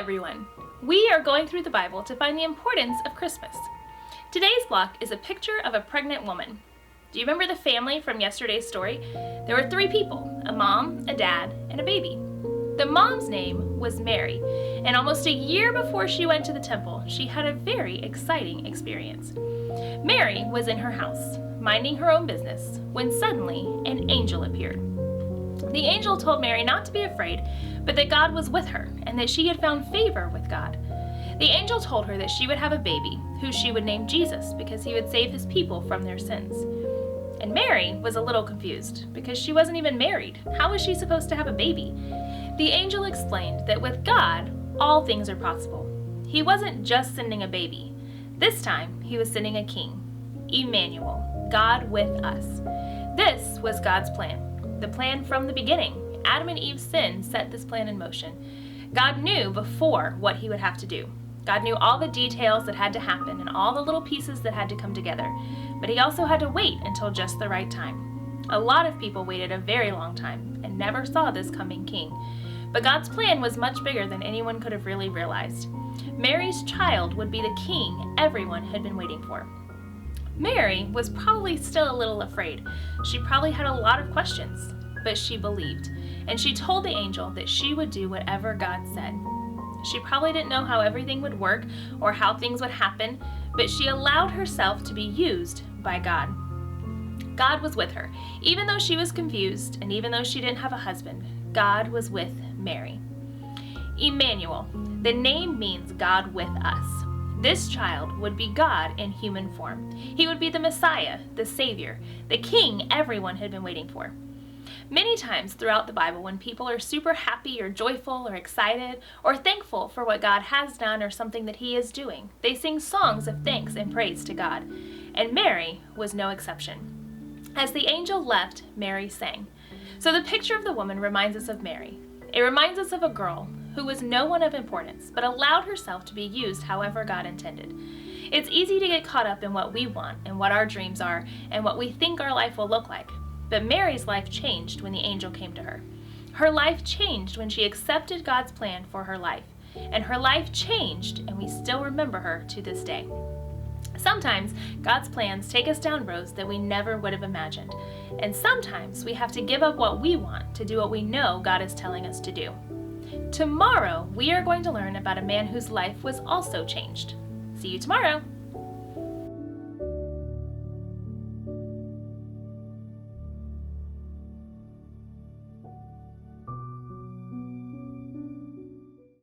everyone! We are going through the Bible to find the importance of Christmas. Today's block is a picture of a pregnant woman. Do you remember the family from yesterday's story? There were 3 people, a mom, a dad, and a baby. The mom's name was Mary, and almost a year before she went to the temple, she had a very exciting experience. Mary was in her house, minding her own business, when suddenly an angel appeared. The angel told Mary not to be afraid, but that God was with her and that she had found favor with God. The angel told her that she would have a baby, who she would name Jesus because he would save his people from their sins. And Mary was a little confused because she wasn't even married. How was she supposed to have a baby? The angel explained that with God, all things are possible. He wasn't just sending a baby. This time, he was sending a king, Emmanuel, God with us. This was God's plan, the plan from the beginning. Adam and Eve's sin set this plan in motion. God knew before what he would have to do. God knew all the details that had to happen and all the little pieces that had to come together, but he also had to wait until just the right time. A lot of people waited a very long time and never saw this coming king. But God's plan was much bigger than anyone could have really realized. Mary's child would be the king everyone had been waiting for. Mary was probably still a little afraid. She probably had a lot of questions, but she believed, and she told the angel that she would do whatever God said. She probably didn't know how everything would work or how things would happen, but she allowed herself to be used by God. God was with her. Even though she was confused and even though she didn't have a husband, God was with Mary. Emmanuel, the name means God with us. This child would be God in human form. He would be the Messiah, the Savior, the King everyone had been waiting for. Many times throughout the Bible, when people are super happy or joyful or excited or thankful for what God has done or something that he is doing, they sing songs of thanks and praise to God. And Mary was no exception. As the angel left, Mary sang. So the picture of the woman reminds us of Mary. It reminds us of a girl who was no one of importance, but allowed herself to be used however God intended. It's easy to get caught up in what we want and what our dreams are and what we think our life will look like. But Mary's life changed when the angel came to her. Her life changed when she accepted God's plan for her life. And her life changed, and we still remember her to this day. Sometimes God's plans take us down roads that we never would have imagined. And sometimes we have to give up what we want to do what we know God is telling us to do. Tomorrow, we are going to learn about a man whose life was also changed. See you tomorrow.